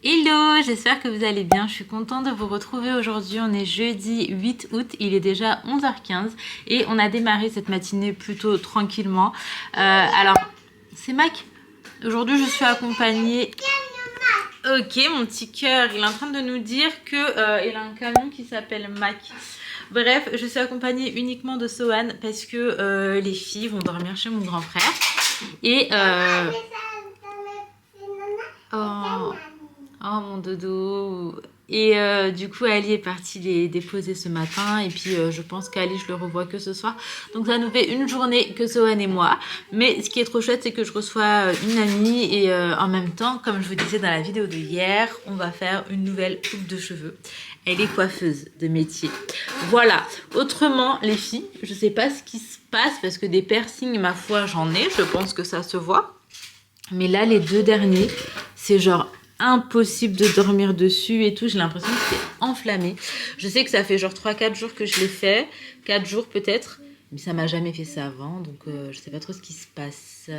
Hello, j'espère que vous allez bien. Je suis contente de vous retrouver aujourd'hui. On est jeudi 8 août, il est déjà 11h15 et on a démarré cette matinée plutôt tranquillement. Alors, c'est Mac. Aujourd'hui, je suis accompagnée... Ok, mon petit cœur, il est en train de nous dire qu'il a un camion qui s'appelle Mac. Bref, je suis accompagnée uniquement de Sohan parce que les filles vont dormir chez mon grand frère. Et... Oh mon dodo. Et du coup Ali est partie les déposer ce matin. Et puis je pense qu'Ali je le revois que ce soir. Donc ça nous fait une journée que Sohan et moi. Mais ce qui est trop chouette c'est que je reçois une amie. Et en même temps, comme je vous disais dans la vidéo de hier, on va faire une nouvelle coupe de cheveux. Elle est coiffeuse de métier. Voilà. Autrement les filles, je sais pas ce qui se passe. Parce que des piercings ma foi j'en ai. Je pense que ça se voit. Mais là les deux derniers c'est genre... impossible de dormir dessus et tout, j'ai l'impression que c'est enflammé. Je sais que ça fait genre 3-4 jours que je l'ai fait, 4 jours peut-être, mais ça m'a jamais fait ça avant, donc je sais pas trop ce qui se passe.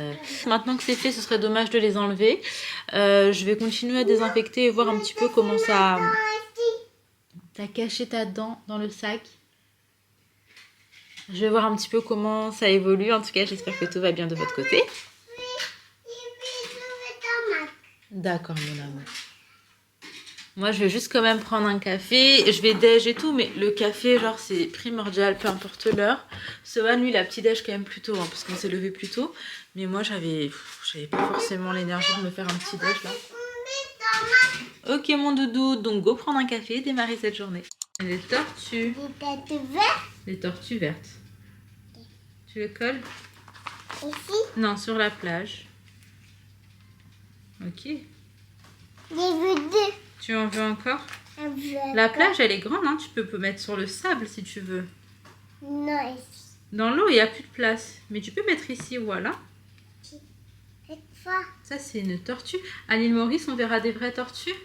Maintenant que c'est fait, ce serait dommage de les enlever. Je vais continuer à désinfecter et voir un petit peu comment ça... T'as caché ta dent dans le sac. Je vais voir un petit peu comment ça évolue, en tout cas j'espère que tout va bien de votre côté. D'accord mon amour. Moi je vais juste quand même prendre un café. Je vais déj et tout, mais le café genre c'est primordial, peu importe l'heure. Sohan lui la petit déj quand même plus tôt, hein, parce qu'on s'est levé plus tôt. Mais moi j'avais pas forcément l'énergie de me faire un petit déj là. Ok mon doudou, donc go prendre un café et démarrer cette journée. Les tortues. Les tortues vertes. Les tortues vertes. Okay. Tu le colles? Ici? Non, sur la plage. Ok. J'ai vu deux. Tu en veux encore? La plage, elle est grande, hein? Tu peux mettre sur le sable si tu veux. Non, ici. Dans l'eau, il n'y a plus de place. Mais tu peux mettre ici, voilà. Cette fois. Ça, c'est une tortue. À l'île Maurice, on verra des vraies tortues?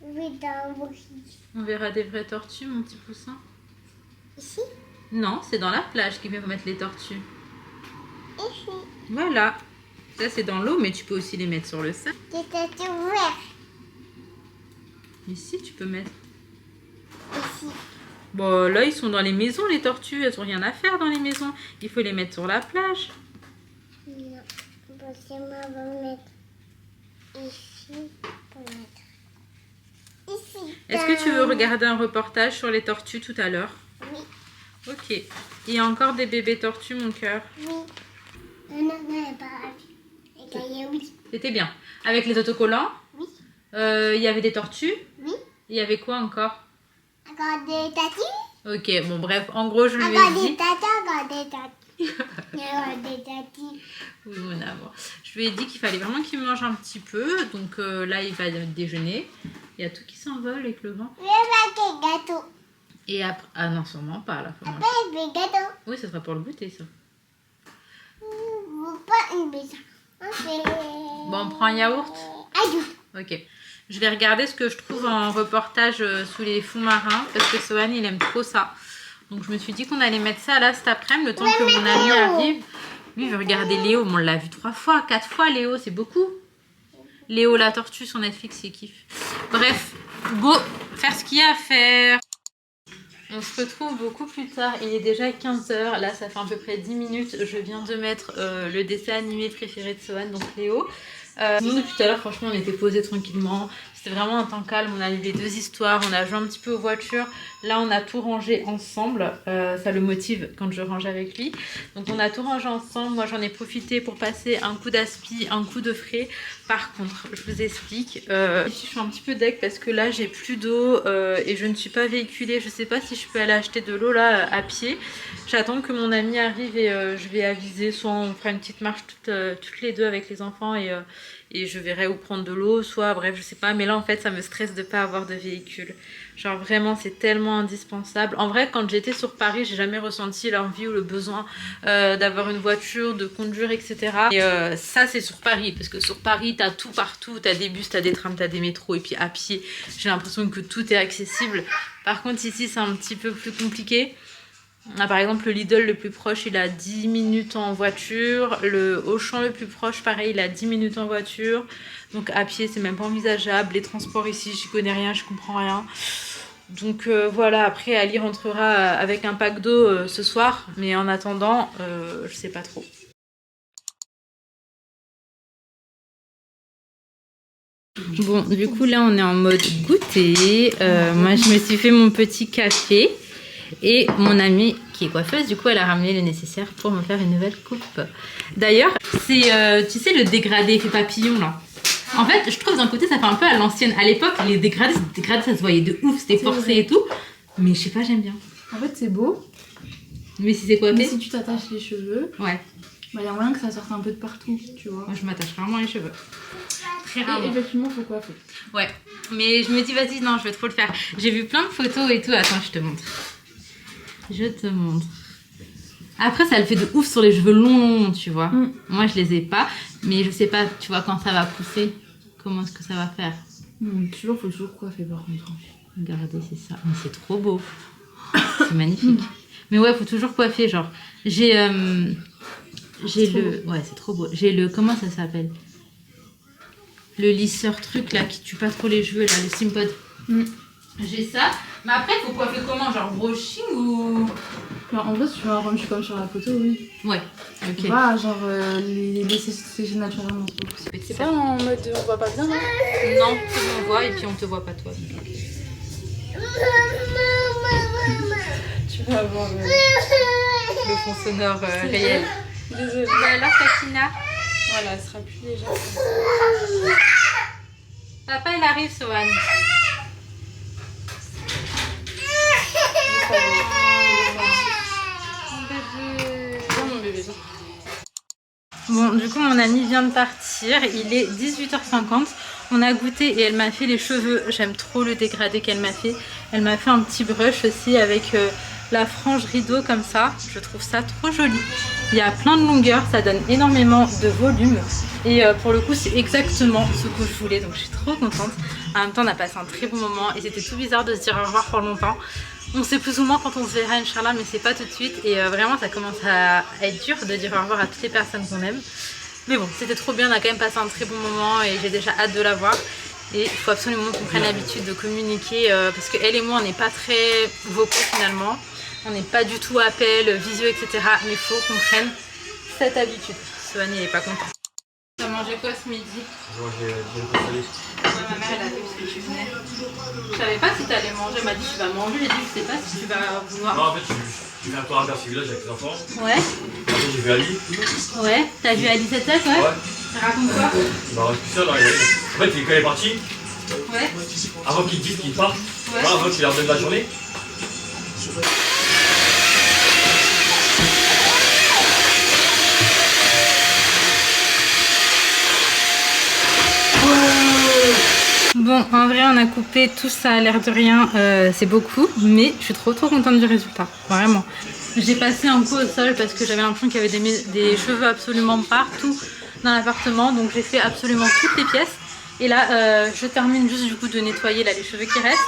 Oui, dans Maurice. On verra des vraies tortues, mon petit poussin? Ici? Non, c'est dans la plage qu'il faut mettre les tortues. Ici. Voilà. Ça, c'est dans l'eau, mais tu peux aussi les mettre sur le sable. Les tortues vertes. Ici, tu peux mettre. Ici. Bon, là, ils sont dans les maisons, les tortues. Elles n'ont rien à faire dans les maisons. Il faut les mettre sur la plage. Non. Bon, c'est moi, on va mettre ici. Pour mettre ici. Est-ce que tu veux regarder un reportage sur les tortues tout à l'heure? Oui. Ok. Il y a encore des bébés tortues, mon cœur. Oui. Non, pas. Oui. C'était bien. Avec les autocollants? Oui. Il y avait des tortues? Oui. Il y avait quoi encore? Encore des tatis. Ok, bon bref, en gros je lui ai dit... Encore des tatas, encore des tatis. Encore des tatis. Oui, mon amour. Je lui ai dit qu'il fallait vraiment qu'il mange un petit peu. Donc là, il va déjeuner. Il y a tout qui s'envole avec le vent. Je vais faire des gâteaux. Et après... Ah non, sûrement pas là. Faut manger. Après, des gâteaux. Oui, ça sera pour le goûter ça. Pas une bêtise. Bon, on prend un yaourt? Ok. Je vais regarder ce que je trouve en reportage sous les fonds marins parce que Sohan il aime trop ça. Donc je me suis dit qu'on allait mettre ça là cet après-midi le temps que mon ami arrive. Lui il veut regarder Léo, on l'a vu 3 fois, 4 fois Léo, c'est beaucoup. Léo la tortue sur Netflix, il kiffe. Bref, go faire ce qu'il y a à faire. On se retrouve beaucoup plus tard, il est déjà 15h, là ça fait à peu près 10 minutes, je viens de mettre le dessin animé préféré de Sohan, donc Léo. Nous depuis tout à l'heure franchement on était posés tranquillement, c'était vraiment un temps calme, on a lu les 2 histoires, on a joué un petit peu aux voitures, là on a tout rangé ensemble, ça le motive quand je range avec lui. Donc on a tout rangé ensemble, moi j'en ai profité pour passer un coup d'aspi, un coup de frais. Par contre je vous explique, ici je suis un petit peu deg parce que là j'ai plus d'eau et je ne suis pas véhiculée, je sais pas si je peux aller acheter de l'eau là à pied. J'attends que mon ami arrive et je vais aviser, soit on fera une petite marche toutes les deux avec les enfants et je verrai où prendre de l'eau, soit bref je sais pas, mais là en fait ça me stresse de pas avoir de véhicule. Genre vraiment c'est tellement indispensable. En vrai quand j'étais sur Paris j'ai jamais ressenti l'envie ou le besoin d'avoir une voiture, de conduire etc. Et ça c'est sur Paris parce que sur Paris t'as tout partout, t'as des bus, t'as des trams, t'as des métros et puis à pied j'ai l'impression que tout est accessible. Par contre ici c'est un petit peu plus compliqué. Ah, par exemple, le Lidl le plus proche, il a 10 minutes en voiture. Le Auchan le plus proche, pareil, il a 10 minutes en voiture. Donc à pied, c'est même pas envisageable. Les transports ici, j'y connais rien, je comprends rien. Donc voilà, après Ali rentrera avec un pack d'eau ce soir. Mais en attendant, je sais pas trop. Bon, du coup là on est en mode goûter. Moi je me suis fait mon petit café. Et mon amie qui est coiffeuse, du coup elle a ramené le nécessaire pour me faire une nouvelle coupe. D'ailleurs, c'est tu sais le dégradé fait papillon là. En fait, je trouve d'un côté ça fait un peu à l'ancienne. À l'époque, les dégradés ça se voyait de ouf, c'était forcé et tout. Mais je sais pas, j'aime bien. En fait, c'est beau. Mais si c'est coiffé. Mais si tu t'attaches les cheveux, ouais. Bah y a moyen que ça sorte un peu de partout, tu vois. Moi je m'attache rarement les cheveux. Très rarement. Et effectivement, faut coiffer. Ouais. Mais je me dis vas-y, non, je vais trop le faire. J'ai vu plein de photos et tout. Attends, je te montre. Je te montre. Après, ça le fait de ouf sur les cheveux longs, tu vois. Moi, je les ai pas. Mais je sais pas, tu vois, quand ça va pousser, comment est-ce que ça va faire. Toujours, faut toujours coiffer par contre. Regardez, c'est ça. Mais c'est trop beau. C'est magnifique. Mais ouais, faut toujours coiffer, genre. J'ai le... Ouais, c'est trop beau. J'ai le... Comment ça s'appelle? Le lisseur truc, là, qui tue pas trop les cheveux, là, le Simpod. J'ai ça. Mais après, il faut coiffer comment? Genre brushing ou... En vrai, si tu veux un rendu comme sur la photo, oui. Ouais, ok. Pas genre les laisser sécher naturellement, c'est pas possible. C'est pas en mode on voit pas bien, là? Non, tout le monde voit et puis on te voit pas toi. Tu vas avoir le fond sonore réel. Désolée. Bah alors, Fatina? Voilà, elle sera plus légère. Papa, il arrive, Sohan. Bon, du coup, mon amie vient de partir. Il est 18h50. On a goûté et elle m'a fait les cheveux. J'aime trop le dégradé qu'elle m'a fait. Elle m'a fait un petit brush aussi avec la frange rideau comme ça. Je trouve ça trop joli. Il y a plein de longueurs. Ça donne énormément de volume. Et pour le coup, c'est exactement ce que je voulais. Donc, je suis trop contente. En même temps, on a passé un très bon moment. Et c'était tout bizarre de se dire au revoir pour longtemps. On sait plus ou moins quand on se verra, Inch'Allah, mais c'est pas tout de suite. Et vraiment, ça commence à être dur de dire au revoir à toutes les personnes qu'on aime. Mais bon, c'était trop bien, on a quand même passé un très bon moment et j'ai déjà hâte de la voir. Et il faut absolument qu'on prenne l'habitude de communiquer parce qu'elle et moi, on n'est pas très vocaux finalement. On n'est pas du tout appel, visio, etc. Mais il faut qu'on prenne cette habitude. Sohani, il est pas content. T'as mangé quoi ce midi? J'ai mangé du salé. Ouais, ma mère, elle a vu parce que tu venais. Je savais pas si t'allais manger. Elle m'a dit tu vas manger. J'ai dit je sais pas si tu vas vouloir. Non, en fait, je viens encore à Bercy Village avec les enfants. Ouais. Après, j'ai vu Ali. Ouais. T'as vu Ali cette tête, ouais? Ouais. Raconte quoi? Il m'a resté seul. En fait, quand il est parti, ouais. Avant qu'il dise qu'il part, ouais. Avant qu'il leur donne la journée. Bon, en vrai, on a coupé tout ça, a l'air de rien, c'est beaucoup, mais je suis trop contente du résultat, vraiment. J'ai passé un coup au sol parce que j'avais l'impression qu'il y avait des cheveux absolument partout dans l'appartement, donc j'ai fait absolument toutes les pièces. Et là, je termine juste du coup de nettoyer là, les cheveux qui restent,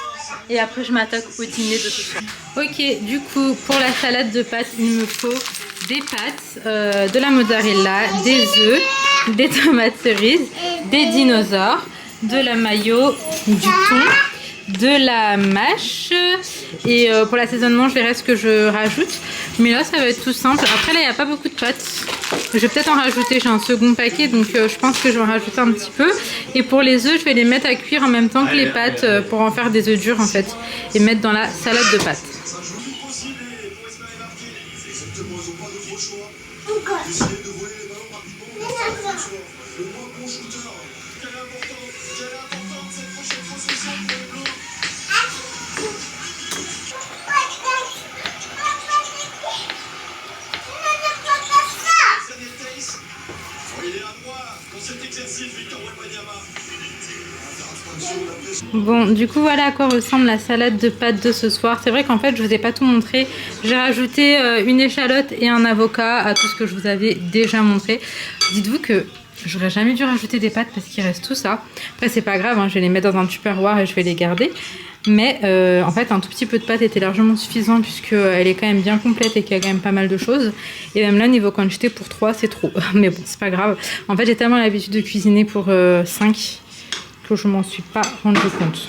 et après je m'attaque au dîner de ce soir. Ok, du coup, pour la salade de pâtes, il me faut des pâtes, de la mozzarella, des œufs, des tomates cerises, des dinosaures, de la mayo, du thon, de la mâche et pour l'assaisonnement je verrai ce que je rajoute, mais là ça va être tout simple. Après là il n'y a pas beaucoup de pâtes, je vais peut-être en rajouter, j'ai un second paquet donc je pense que je vais en rajouter un petit peu. Et pour les œufs je vais les mettre à cuire en même temps que les pâtes pour en faire des œufs durs en fait et mettre dans la salade de pâtes. Bon, du coup voilà à quoi ressemble la salade de pâtes de ce soir. C'est vrai qu'en fait je vous ai pas tout montré. J'ai rajouté une échalote et un avocat à tout ce que je vous avais déjà montré. Dites-vous que j'aurais jamais dû rajouter des pâtes parce qu'il reste tout ça. Après c'est pas grave, hein, je vais les mettre dans un tupperware et je vais les garder. Mais en fait un tout petit peu de pâte était largement suffisant puisqu'elle est quand même bien complète et qu'il y a quand même pas mal de choses. Et même là niveau quantité pour 3 c'est trop. Mais bon c'est pas grave. En fait j'ai tellement l'habitude de cuisiner pour 5 que je m'en suis pas rendu compte.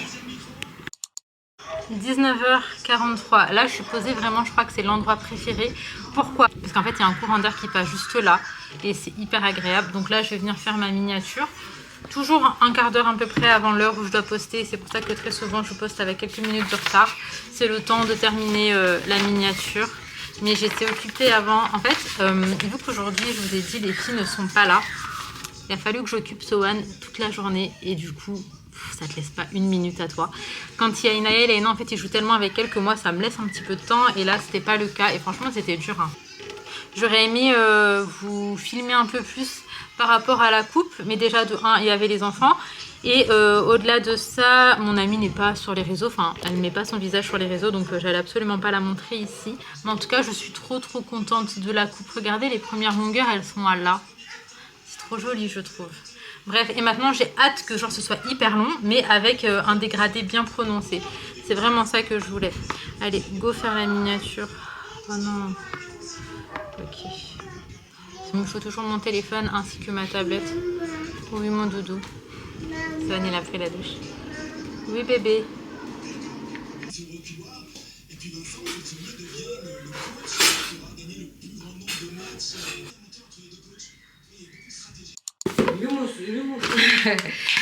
19h43, là je suis posée vraiment, je crois que c'est l'endroit préféré. Pourquoi? Parce qu'en fait il y a un courant d'air qui passe juste là et c'est hyper agréable. Donc là je vais venir faire ma miniature. Toujours un quart d'heure à peu près avant l'heure où je dois poster. C'est pour ça que très souvent je poste avec quelques minutes de retard. C'est le temps de terminer la miniature. Mais j'étais occupée avant. En fait, vu qu'aujourd'hui je vous ai dit les filles ne sont pas là, il a fallu que j'occupe Sohan toute la journée et du coup ça te laisse pas une minute à toi. Quand il y a Inaya et Laina, en fait ils jouent tellement avec elle que moi ça me laisse un petit peu de temps et là c'était pas le cas et franchement c'était dur hein. J'aurais aimé vous filmer un peu plus par rapport à la coupe, mais déjà de 1 il y avait les enfants et au-delà de ça mon amie n'est pas sur les réseaux, enfin elle ne met pas son visage sur les réseaux donc j'allais absolument pas la montrer ici, mais en tout cas je suis trop contente de la coupe. Regardez les premières longueurs, elles sont à là, c'est trop joli je trouve. Bref, et maintenant j'ai hâte que genre ce soit hyper long mais avec un dégradé bien prononcé, c'est vraiment ça que je voulais. Allez go faire la miniature. Oh non. Ok. Il me faut toujours mon téléphone ainsi que ma tablette. Oui mon doudou. Sohan il a pris la douche. Oui bébé.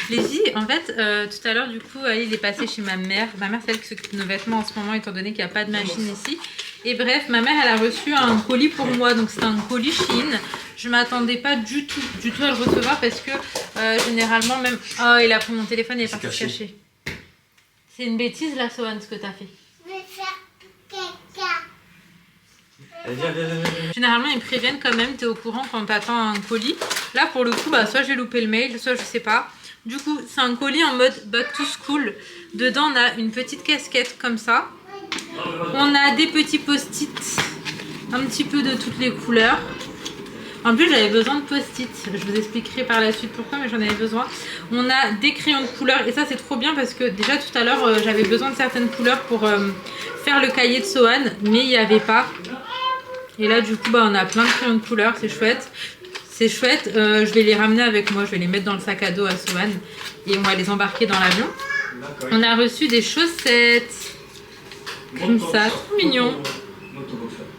Les filles, en fait, tout à l'heure, du coup, il est passé chez ma mère. Ma mère, c'est elle qui s'occupe de nos vêtements en ce moment, étant donné qu'il n'y a pas de machine ici. Et bref, ma mère, elle a reçu un colis pour moi. Donc, c'est un colis Shein. Je m'attendais pas du tout à le recevoir parce que généralement, même... Oh, il a pris mon téléphone et il est parti se cacher. C'est une bêtise, là, Sohan, ce que t'as fait. Je vais faire caca. Allez, viens. Généralement, ils préviennent quand même, t'es au courant quand t'attends un colis. Là, pour le coup, bah, soit j'ai loupé le mail, soit je sais pas. Du coup, c'est un colis en mode back to school. Dedans, on a une petite casquette comme ça. On a des petits post-it, un petit peu de toutes les couleurs. En plus, j'avais besoin de post-it. Je vous expliquerai par la suite pourquoi, mais j'en avais besoin. On a des crayons de couleur. Et ça, c'est trop bien parce que déjà, tout à l'heure, j'avais besoin de certaines couleurs pour faire le cahier de Sohan. Mais il n'y avait pas. Et là, du coup, bah, on a plein de crayons de couleur. C'est chouette. C'est chouette. Je vais les ramener avec moi. Je vais les mettre dans le sac à dos à Sohan. Et on va les embarquer dans l'avion. On a reçu des chaussettes. Comme ça. Trop mignon.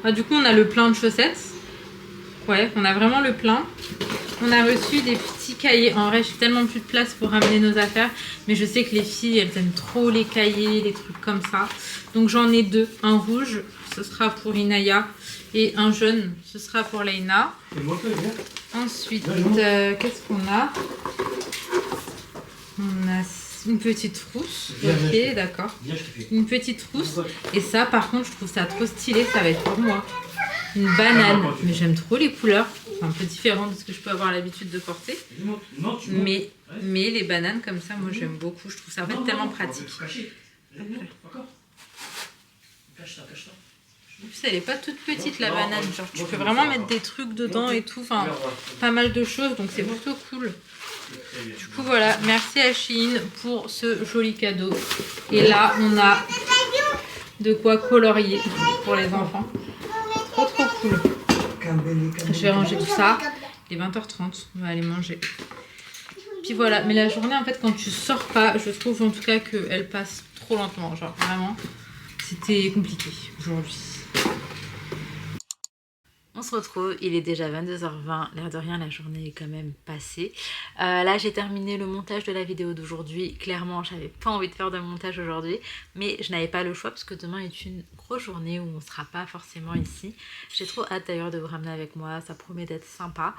Ah, du coup, on a le plein de chaussettes. Ouais, on a vraiment le plein. On a reçu des petits cahiers. En vrai, j'ai tellement plus de place pour ramener nos affaires. Mais je sais que les filles, elles aiment trop les cahiers, les trucs comme ça. Donc j'en ai 2. Un rouge, ce sera pour Inaya. Et un jaune, ce sera pour Laina. Ensuite, qu'est-ce qu'on a? On a une petite trousse. Ok, d'accord. Une petite trousse. Et ça, par contre, je trouve ça trop stylé. Ça va être pour moi. Une banane. Mais j'aime trop les couleurs. C'est un peu différent de ce que je peux avoir l'habitude de porter. Mais les bananes comme ça, moi, j'aime beaucoup. Je trouve ça en fait tellement pratique. En plus, elle est pas toute petite la banane. Genre, tu peux vraiment mettre des trucs dedans et tout. Enfin, pas mal de choses. Donc, c'est plutôt cool. Du coup, voilà. Merci à Shein pour ce joli cadeau. Et là, on a de quoi colorier pour les enfants. Trop cool. Je vais ranger tout ça. Il est 20h30. On va aller manger. Puis voilà. Mais la journée, en fait, quand tu sors pas, je trouve en tout cas qu'elle passe trop lentement. Genre, vraiment, c'était compliqué aujourd'hui. On se retrouve, il est déjà 22h20, l'air de rien la journée est quand même passée. Là j'ai terminé le montage de la vidéo d'aujourd'hui, clairement j'avais pas envie de faire de montage aujourd'hui, mais je n'avais pas le choix parce que demain est une grosse journée où on sera pas forcément ici. J'ai trop hâte d'ailleurs de vous ramener avec moi, ça promet d'être sympa.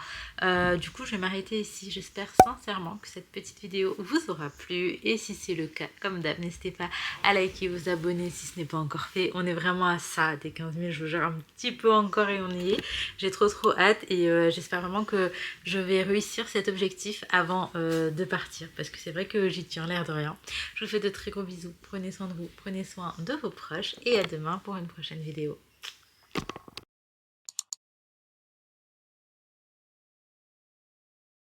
Du coup je vais m'arrêter ici, j'espère sincèrement que cette petite vidéo vous aura plu et si c'est le cas, comme d'hab, n'hésitez pas à liker, vous abonner si ce n'est pas encore fait. On est vraiment à ça, des 15 000, je vous jure un petit peu encore et on y est. J'ai trop hâte et j'espère vraiment que je vais réussir cet objectif avant de partir parce que c'est vrai que j'y tiens l'air de rien. Je vous fais de très gros bisous, prenez soin de vous, prenez soin de vos proches et à demain pour une prochaine vidéo.